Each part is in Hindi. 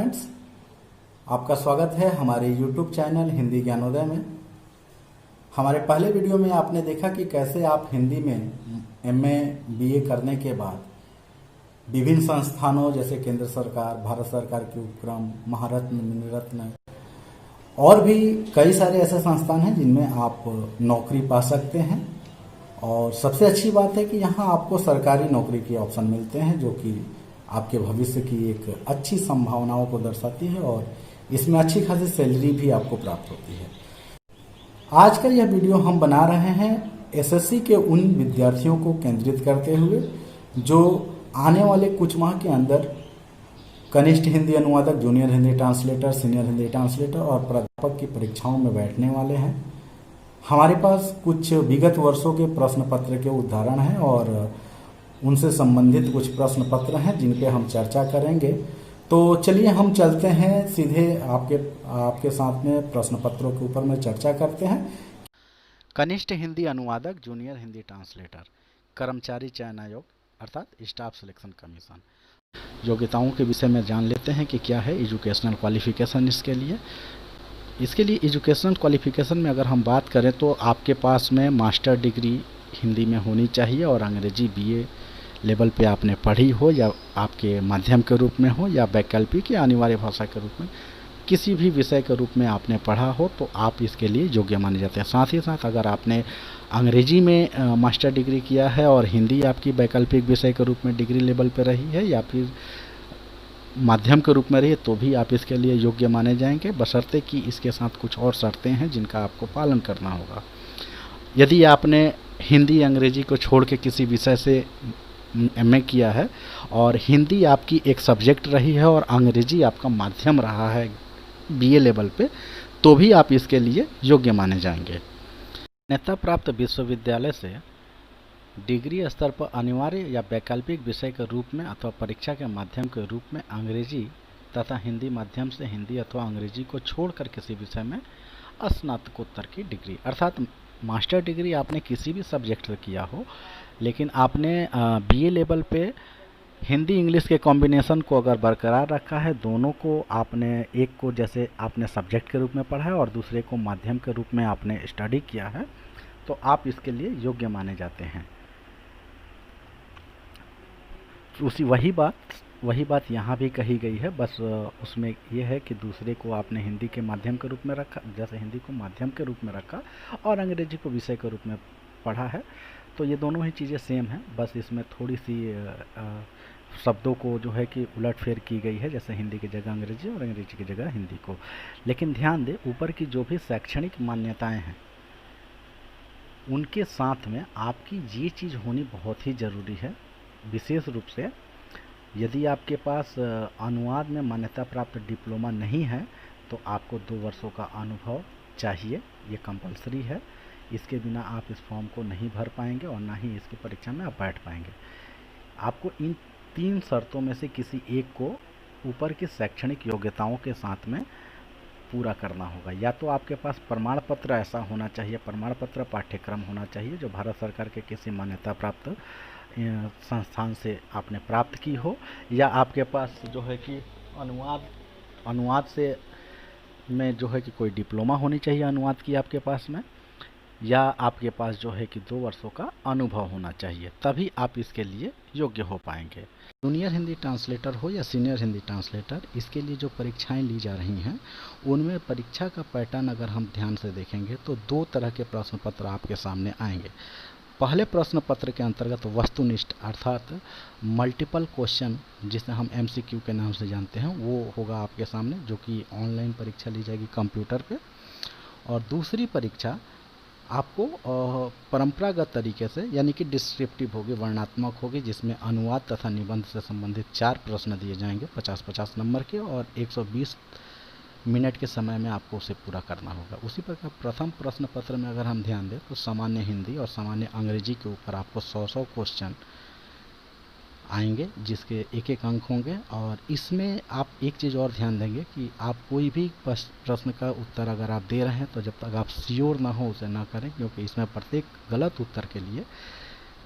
फ्रेंड्स, आपका स्वागत है हमारे YouTube चैनल हिंदी ज्ञानोदय में। हमारे पहले वीडियो में आपने देखा कि कैसे आप हिंदी में MA BA करने के बाद विभिन्न संस्थानों जैसे केंद्र सरकार, भारत सरकार के उपक्रम, महारत्न, मिनिरत्न और भी कई सारे ऐसे संस्थान हैं जिनमें आप नौकरी पा सकते हैं। और सबसे अच्छी बात है कि यहाँ आपको सरकारी नौकरी के ऑप्शन मिलते हैं जो कि आपके भविष्य की एक अच्छी संभावनाओं को दर्शाती है और इसमें अच्छी खासी सैलरी भी आपको प्राप्त होती है। आज का यह वीडियो हम बना रहे हैं SSC के उन विद्यार्थियों को केंद्रित करते हुए जो आने वाले कुछ माह के अंदर कनिष्ठ हिंदी अनुवादक, junior Hindi translator, senior Hindi translator और प्राध्यापक की परीक्षाओं में बैठने वाले हैं। हमारे पास कुछ विगत वर्षों के प्रश्न पत्र के उदाहरण हैं और उनसे संबंधित कुछ प्रश्न पत्र हैं जिन पे हम चर्चा करेंगे। तो चलिए हम चलते हैं सीधे आपके साथ में प्रश्न पत्रों के ऊपर में चर्चा करते हैं। कनिष्ठ हिंदी अनुवादक, जूनियर हिंदी ट्रांसलेटर, कर्मचारी चयन आयोग अर्थात स्टाफ सिलेक्शन कमीशन। योग्यताओं के विषय में जान लेते हैं कि क्या है एजुकेशनल क्वालिफिकेशन इसके लिए एजुकेशनल क्वालिफिकेशन में अगर हम बात करें तो आपके पास में मास्टर डिग्री हिंदी में होनी चाहिए और अंग्रेजी BA लेवल पे आपने पढ़ी हो या आपके माध्यम के रूप में हो या वैकल्पिक या अनिवार्य भाषा के रूप में किसी भी विषय के रूप में आपने पढ़ा हो तो आप इसके लिए योग्य माने जाते हैं। साथ ही साथ अगर आपने अंग्रेजी में मास्टर डिग्री किया है और हिंदी आपकी वैकल्पिक विषय के रूप में डिग्री लेवल पर रही है या फिर माध्यम के रूप में रही है तो भी आप इसके लिए योग्य माने जाएंगे, बशर्ते कि इसके साथ कुछ और शर्तें हैं जिनका आपको पालन करना होगा। यदि आपने हिंदी अंग्रेजी को छोड़ के किसी विषय से MA किया है और हिंदी आपकी एक सब्जेक्ट रही है और अंग्रेजी आपका माध्यम रहा है BA लेवल पे, तो भी आप इसके लिए योग्य माने जाएंगे। मान्यता प्राप्त विश्वविद्यालय से डिग्री स्तर पर अनिवार्य या वैकल्पिक विषय के रूप में अथवा परीक्षा के माध्यम के रूप में अंग्रेजी तथा हिंदी माध्यम से हिंदी अथवा अंग्रेजी को छोड़कर किसी विषय में स्नातकोत्तर की डिग्री अर्थात मास्टर डिग्री आपने किसी भी सब्जेक्ट से किया हो लेकिन आपने BA लेवल पे हिंदी इंग्लिश के कॉम्बिनेशन को अगर बरकरार रखा है, दोनों को आपने एक को जैसे आपने सब्जेक्ट के रूप में पढ़ा है और दूसरे को माध्यम के रूप में आपने स्टडी किया है तो आप इसके लिए योग्य माने जाते हैं। वही बात यहाँ भी कही गई है, बस उसमें यह है कि दूसरे को आपने हिंदी के माध्यम के रूप में रखा, जैसे हिंदी को माध्यम के रूप में रखा और अंग्रेजी को विषय के रूप में पढ़ा है, तो ये दोनों ही चीज़ें सेम हैं, बस इसमें थोड़ी सी शब्दों को जो है कि उलटफेर की गई है, जैसे हिंदी की जगह अंग्रेजी और अंग्रेजी की जगह हिंदी को। लेकिन ध्यान दें, ऊपर की जो भी शैक्षणिक मान्यताएं हैं उनके साथ में आपकी ये चीज़ होनी बहुत ही ज़रूरी है। विशेष रूप से यदि आपके पास अनुवाद में मान्यता प्राप्त डिप्लोमा नहीं है तो आपको 2 वर्षों का अनुभव चाहिए, ये कंपलसरी है। इसके बिना आप इस फॉर्म को नहीं भर पाएंगे और ना ही इसकी परीक्षा में आप बैठ पाएंगे। आपको इन 3 शर्तों में से किसी एक को ऊपर की शैक्षणिक योग्यताओं के साथ में पूरा करना होगा। या तो आपके पास प्रमाण पत्र ऐसा होना चाहिए, प्रमाण पत्र पाठ्यक्रम होना चाहिए जो भारत सरकार के किसी मान्यता प्राप्त संस्थान से आपने प्राप्त की हो, या आपके पास जो है कि अनुवाद से में जो है कि कोई डिप्लोमा होनी चाहिए अनुवाद की आपके पास में, या आपके पास जो है कि 2 वर्षों का अनुभव होना चाहिए, तभी आप इसके लिए योग्य हो पाएंगे। जूनियर हिंदी ट्रांसलेटर हो या सीनियर हिंदी ट्रांसलेटर, इसके लिए जो परीक्षाएं ली जा रही हैं उनमें परीक्षा का पैटर्न अगर हम ध्यान से देखेंगे तो 2 तरह के प्रश्न पत्र आपके सामने आएंगे। पहले प्रश्न पत्र के अंतर्गत वस्तुनिष्ठ अर्थात मल्टीपल क्वेश्चन, जिसे हम MCQ के नाम से जानते हैं, वो होगा आपके सामने, जो कि ऑनलाइन परीक्षा ली जाएगी कंप्यूटर पे। और दूसरी परीक्षा आपको परंपरागत तरीके से यानी कि डिस्क्रिप्टिव होगी, वर्णनात्मक होगी, जिसमें अनुवाद तथा निबंध से संबंधित 4 प्रश्न दिए जाएंगे 50-50 नंबर के और 120 मिनट के समय में आपको उसे पूरा करना होगा। उसी प्रकार प्रथम प्रश्न पत्र में अगर हम ध्यान दें तो सामान्य हिंदी और सामान्य अंग्रेजी के ऊपर आपको 100 क्वेश्चन आएंगे जिसके 1-1 अंक होंगे। और इसमें आप एक चीज़ और ध्यान देंगे कि आप कोई भी प्रश्न का उत्तर अगर आप दे रहे हैं तो जब तक आप श्योर ना हो उसे ना करें, क्योंकि इसमें प्रत्येक गलत उत्तर के लिए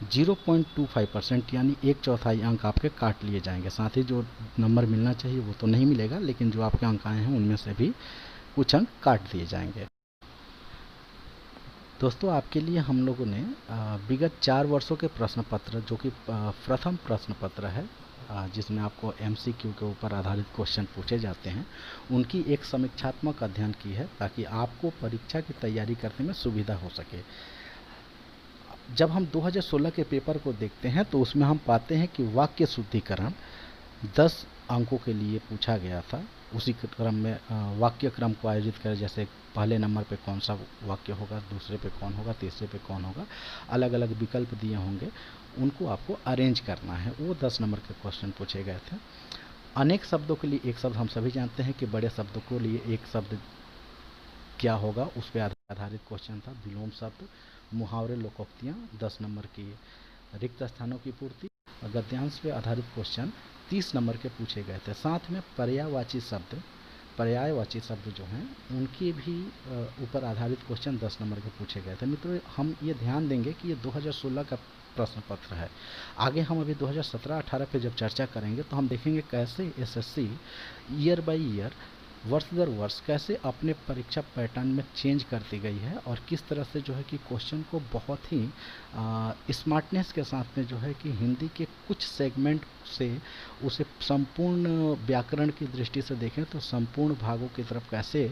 0.25% यानी एक चौथाई अंक आपके काट लिए जाएंगे। साथ ही जो नंबर मिलना चाहिए वो तो नहीं मिलेगा, लेकिन जो आपके अंक आए हैं उनमें से भी कुछ अंक काट दिए जाएंगे। दोस्तों, आपके लिए हम लोगों ने विगत 4 वर्षों के प्रश्न पत्र, जो कि प्रथम प्रश्न पत्र है, जिसमें आपको एमसीक्यू के ऊपर आधारित क्वेश्चन पूछे जाते हैं, उनकी एक समीक्षात्मक अध्ययन की है, ताकि आपको परीक्षा की तैयारी करने में सुविधा हो सके। जब हम 2016 के पेपर को देखते हैं तो उसमें हम पाते हैं कि वाक्य शुद्धिकरण 10 अंकों के लिए पूछा गया था। उसी क्रम में वाक्य क्रम को आयोजित करें, जैसे पहले नंबर पे कौन सा वाक्य होगा, दूसरे पे कौन होगा, तीसरे पे कौन होगा, अलग अलग विकल्प दिए होंगे, उनको आपको अरेंज करना है। वो 10 नंबर के क्वेश्चन पूछे गए थे। अनेक शब्दों के लिए एक शब्द, हम सभी जानते हैं कि बड़े शब्दों के लिए एक शब्द क्या होगा, उस पर आधारित क्वेश्चन था। विलोम शब्द, मुहावरे, लोकोक्तियाँ 10 नंबर की, रिक्त स्थानों की पूर्ति, गद्यांश पे आधारित क्वेश्चन 30 नंबर के पूछे गए थे। साथ में पर्यायवाची शब्द जो हैं उनके भी ऊपर आधारित क्वेश्चन 10 नंबर के पूछे गए थे। मित्रों, हम ये ध्यान देंगे कि ये 2016 का प्रश्न पत्र है। आगे हम अभी 2017-18 पे जब चर्चा करेंगे तो हम देखेंगे कैसे एसएससी ईयर बाय ईयर, वर्ष दर वर्ष कैसे अपने परीक्षा पैटर्न में चेंज करती गई है, और किस तरह से जो है कि क्वेश्चन को बहुत ही स्मार्टनेस के साथ में जो है कि हिंदी के कुछ सेगमेंट से उसे संपूर्ण व्याकरण की दृष्टि से देखें तो संपूर्ण भागों की तरफ कैसे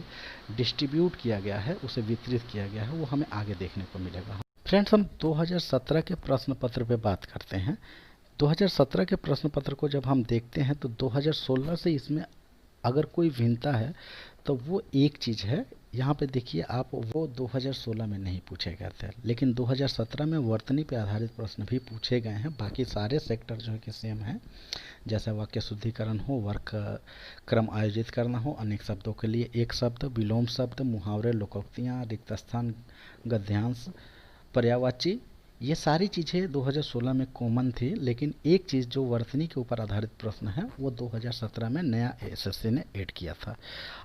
डिस्ट्रीब्यूट किया गया है, उसे वितरित किया गया है, वो हमें आगे देखने को मिलेगा। फ्रेंड्स, हम 2017 के प्रश्न पत्र पे बात करते हैं। 2017 के प्रश्न पत्र को जब हम देखते हैं तो 2016 से इसमें अगर कोई भिन्नता है तो वो एक चीज़ है। यहाँ पे देखिए आप, वो 2016 में नहीं पूछे गए थे, लेकिन 2017 में वर्तनी पे आधारित प्रश्न भी पूछे गए हैं। बाकी सारे सेक्टर जो है कि सेम है, जैसे वाक्य शुद्धिकरण हो, वर्ग क्रम आयोजित करना हो, अनेक शब्दों के लिए एक शब्द, विलोम शब्द, मुहावरे, लोकोक्तियाँ, रिक्त स्थान, गद्यांश, पर्यायवाची, ये सारी चीज़ें 2016 में कॉमन थी। लेकिन एक चीज़ जो वर्तनी के ऊपर आधारित प्रश्न है वो 2017 में नया एसएससी ने ऐड किया था।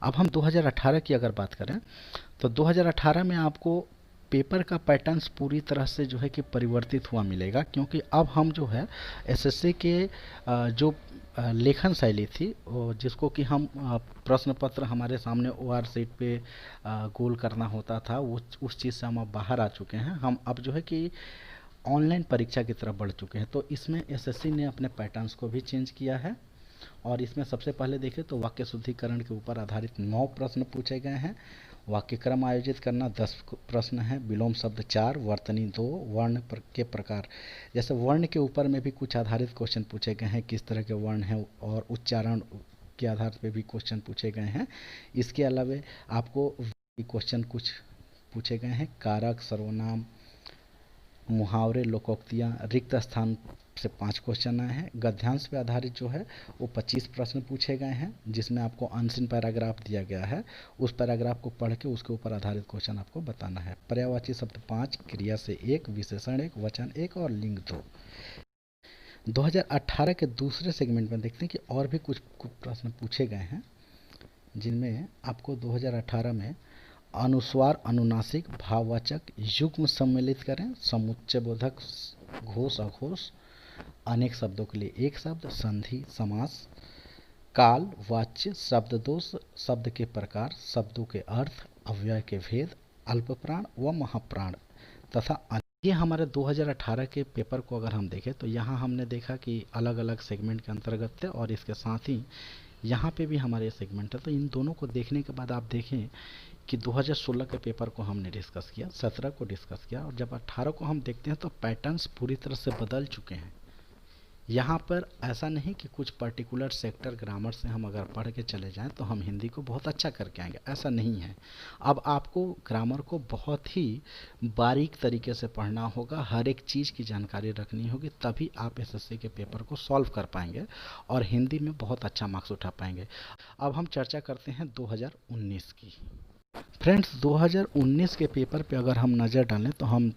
अब हम 2018 की अगर बात करें तो 2018 में आपको पेपर का पैटर्न्स पूरी तरह से जो है कि परिवर्तित हुआ मिलेगा, क्योंकि अब हम जो है एसएससी के जो लेखन शैली थी, जिसको कि हम प्रश्न पत्र हमारे सामने ओआर शीट पे गोल करना होता था, वो उस चीज़ से हम अब बाहर आ चुके हैं। हम अब जो है कि ऑनलाइन परीक्षा की तरफ बढ़ चुके हैं। तो इसमें एसएससी ने अपने पैटर्न्स को भी चेंज किया है, और इसमें सबसे पहले देखें तो वाक्य शुद्धिकरण के ऊपर आधारित 9 प्रश्न पूछे गए हैं। वाक्य क्रम आयोजित करना 10 प्रश्न है, विलोम शब्द 4, वर्तनी 2, वर्ण के प्रकार, जैसे वर्ण के ऊपर में भी कुछ आधारित क्वेश्चन पूछे गए हैं, किस तरह के वर्ण हैं, और उच्चारण के आधार पर भी क्वेश्चन पूछे गए हैं। इसके अलावा आपको क्वेश्चन कुछ पूछे गए हैं, कारक, सर्वनाम, मुहावरे, लोकोक्तियाँ, रिक्त स्थान से 5 क्वेश्चन आए हैं। गद्यांश पे आधारित जो है वो 25 प्रश्न पूछे गए हैं, जिसमें आपको अनसीन पैराग्राफ दिया गया है, उस पैराग्राफ को पढ़ के उसके ऊपर आधारित क्वेश्चन आपको बताना है। पर्यायवाची शब्द 5, क्रिया से 1, विशेषण 1, वचन 1 और लिंग 2। 2018 के दूसरे सेगमेंट में देखते हैं कि और भी कुछ प्रश्न पूछे गए हैं, जिनमें आपको 2018 में अनुस्वार, अनुनासिक, भाववाचक, युग्म सम्मिलित करें, समुच्चय बोधक, घोष, अघोष, अनेक शब्दों के लिए एक शब्द, संधि, समास, काल, वाच्य, शब्द दोष, शब्द के प्रकार, शब्दों के अर्थ, अव्यय के भेद, अल्पप्राण व महाप्राण तथा ये हमारे 2018 के पेपर को अगर हम देखें तो यहाँ हमने देखा कि अलग अलग सेगमेंट के अंतर्गत थे, और इसके साथ ही यहाँ पे भी हमारे सेगमेंट है। तो इन दोनों को देखने के बाद आप देखें कि 2016 के पेपर को हमने डिस्कस किया, 17 को डिस्कस किया, और जब 18 को हम देखते हैं तो पैटर्न्स पूरी तरह से बदल चुके हैं। यहाँ पर ऐसा नहीं कि कुछ पर्टिकुलर सेक्टर ग्रामर से हम अगर पढ़ के चले जाएं तो हम हिंदी को बहुत अच्छा करके आएंगे, ऐसा नहीं है। अब आपको ग्रामर को बहुत ही बारीक तरीके से पढ़ना होगा, हर एक चीज़ की जानकारी रखनी होगी, तभी आप एसएससी के पेपर को सॉल्व कर पाएंगे और हिंदी में बहुत अच्छा मार्क्स उठा पाएंगे। अब हम चर्चा करते हैं 2019 की। फ्रेंड्स, 2019 के पेपर पे अगर हम नज़र डालें तो हम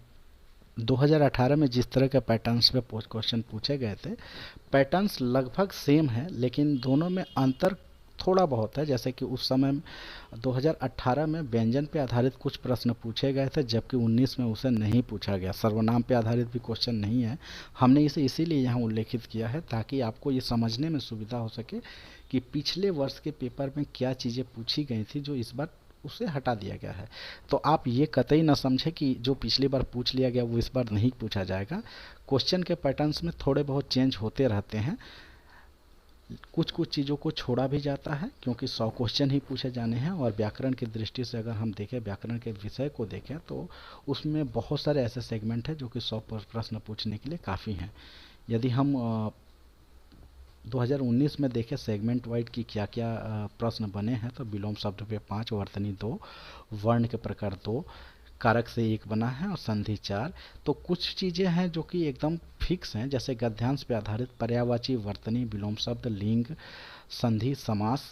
2018 में जिस तरह के पैटर्न्स पे क्वेश्चन पूछे गए थे, पैटर्न्स लगभग सेम है, लेकिन दोनों में अंतर थोड़ा बहुत है, जैसे कि उस समय 2018 में व्यंजन पे आधारित कुछ प्रश्न पूछे गए थे, जबकि 19 में उसे नहीं पूछा गया। सर्वनाम पे आधारित भी क्वेश्चन नहीं है। हमने इसे इसीलिए यहाँ उल्लेखित किया है ताकि आपको ये समझने में सुविधा हो सके कि पिछले वर्ष के पेपर में क्या चीज़ें पूछी गई थी जो इस बार उसे हटा दिया गया है। तो आप ये कतई ना समझे कि जो पिछली बार पूछ लिया गया वो इस बार नहीं पूछा जाएगा। क्वेश्चन के पैटर्न्स में थोड़े बहुत चेंज होते रहते हैं। कुछ कुछ चीज़ों को छोड़ा भी जाता है क्योंकि 100 क्वेश्चन ही पूछे जाने हैं। और व्याकरण की दृष्टि से अगर हम देखें, व्याकरण के विषय को देखें, तो उसमें बहुत सारे ऐसे सेगमेंट हैं जो कि 100 प्रश्न पूछने के लिए काफ़ी हैं। यदि हम 2019 में देखें सेगमेंट वाइड की क्या क्या प्रश्न बने हैं, तो विलोम शब्द पे 5, वर्तनी 2, वर्ण के प्रकार 2, कारक से 1 बना है और संधि 4। तो कुछ चीज़ें हैं जो कि एकदम फिक्स हैं, जैसे गद्यांश पे आधारित पर्यायवाची, वर्तनी, विलोम शब्द, लिंग, संधि, समास।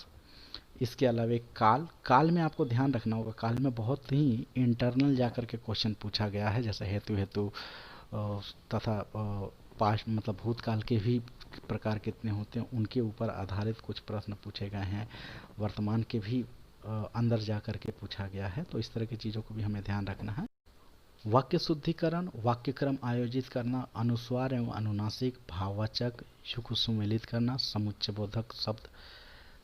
इसके अलावा एक काल, काल में आपको ध्यान रखना होगा, काल में बहुत ही इंटरनल जाकर के क्वेश्चन पूछा गया है, जैसे हेतु हेतु तथा पास्ट मतलब भूतकाल के भी प्रकार कितने होते हैं उनके ऊपर आधारित कुछ प्रश्न पूछे गए हैं। वर्तमान के भी अंदर जा कर के पूछा गया है। तो इस तरह की चीज़ों को भी हमें ध्यान रखना है। वाक्य शुद्धिकरण, वाक्य क्रम आयोजित करना, अनुस्वार एवं अनुनासिक, भाववाचक, युग सुमेलित करना, समुच्चयबोधक शब्द,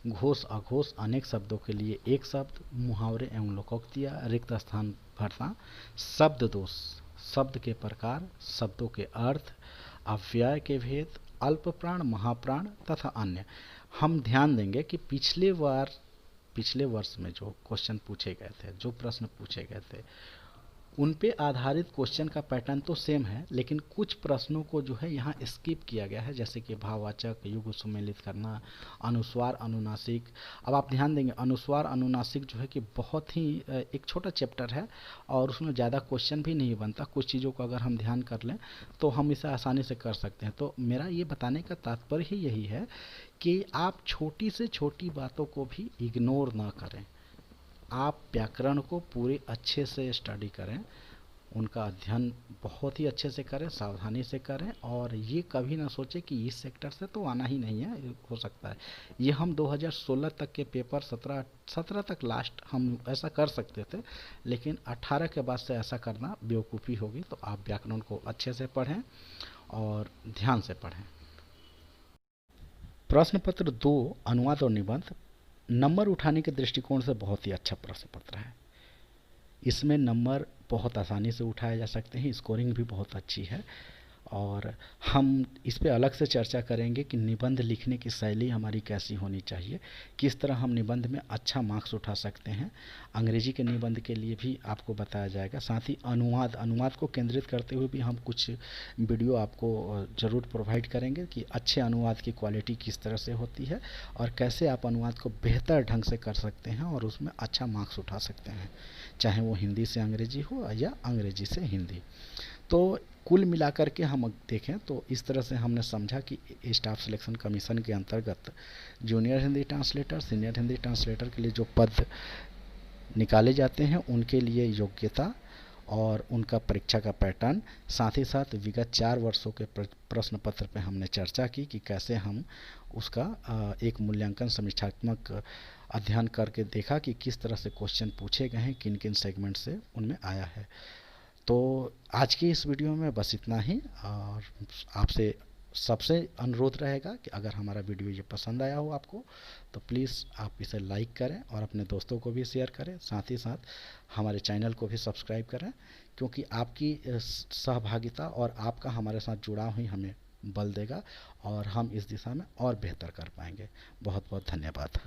घोष अघोष, अनेक शब्दों के लिए एक शब्द, मुहावरे एवं लोकोक्तियाँ, रिक्त स्थान भरना, शब्द दोष, शब्द के प्रकार, शब्दों के अर्थ, अव्यय के भेद, अल्प प्राण, महाप्राण तथा अन्य। हम ध्यान देंगे कि पिछले वर्ष में जो क्वेश्चन पूछे गए थे, जो प्रश्न पूछे गए थे, उन पे आधारित क्वेश्चन का पैटर्न तो सेम है, लेकिन कुछ प्रश्नों को जो है यहाँ स्किप किया गया है, जैसे कि भाववाचक, युग सुमेलित करना, अनुस्वार अनुनासिक। अब आप ध्यान देंगे अनुस्वार अनुनासिक जो है कि बहुत ही एक छोटा चैप्टर है और उसमें ज़्यादा क्वेश्चन भी नहीं बनता। कुछ चीज़ों को अगर हम ध्यान कर लें तो हम इसे आसानी से कर सकते हैं। तो मेरा ये बताने का तात्पर्य ही यही है कि आप छोटी से छोटी बातों को भी इग्नोर ना करें। आप व्याकरण को पूरे अच्छे से स्टडी करें, उनका अध्ययन बहुत ही अच्छे से करें, सावधानी से करें, और ये कभी ना सोचें कि इस सेक्टर से तो आना ही नहीं है, हो सकता है। ये हम 2016 तक के पेपर 17 तक लास्ट हम ऐसा कर सकते थे, लेकिन 18 के बाद से ऐसा करना बेवकूफ़ी होगी। तो आप व्याकरण को अच्छे से पढ़ें और ध्यान से पढ़ें। प्रश्न पत्र 2, अनुवाद और निबंध, नंबर उठाने के दृष्टिकोण से बहुत ही अच्छा प्रश्न पत्र है। इसमें नंबर बहुत आसानी से उठाए जा सकते हैं, स्कोरिंग भी बहुत अच्छी है। और हम इस पे अलग से चर्चा करेंगे कि निबंध लिखने की शैली हमारी कैसी होनी चाहिए, किस तरह हम निबंध में अच्छा मार्क्स उठा सकते हैं। अंग्रेजी के निबंध के लिए भी आपको बताया जाएगा। साथ ही अनुवाद को केंद्रित करते हुए भी हम कुछ वीडियो आपको ज़रूर प्रोवाइड करेंगे कि अच्छे अनुवाद की क्वालिटी किस तरह से होती है और कैसे आप अनुवाद को बेहतर ढंग से कर सकते हैं और उसमें अच्छा मार्क्स उठा सकते हैं, चाहे वो हिंदी से अंग्रेजी हो या अंग्रेजी से हिंदी। तो कुल मिलाकर के हम देखें तो इस तरह से हमने समझा कि स्टाफ सिलेक्शन कमीशन के अंतर्गत junior Hindi translator, senior Hindi translator के लिए जो पद निकाले जाते हैं उनके लिए योग्यता और उनका परीक्षा का पैटर्न, साथ ही साथ विगत 4 वर्षों के प्रश्न पत्र पे हमने चर्चा की कि कैसे हम उसका एक मूल्यांकन समीक्षात्मक अध्ययन करके देखा कि किस तरह से क्वेश्चन पूछे गए हैं, किन किन सेगमेंट से उनमें आया है। तो आज की इस वीडियो में बस इतना ही, और आपसे सबसे अनुरोध रहेगा कि अगर हमारा वीडियो ये पसंद आया हो आपको तो प्लीज़ आप इसे लाइक करें और अपने दोस्तों को भी शेयर करें, साथ ही साथ हमारे चैनल को भी सब्सक्राइब करें, क्योंकि आपकी सहभागिता और आपका हमारे साथ जुड़ाव ही हमें बल देगा और हम इस दिशा में और बेहतर कर पाएंगे। बहुत बहुत धन्यवाद।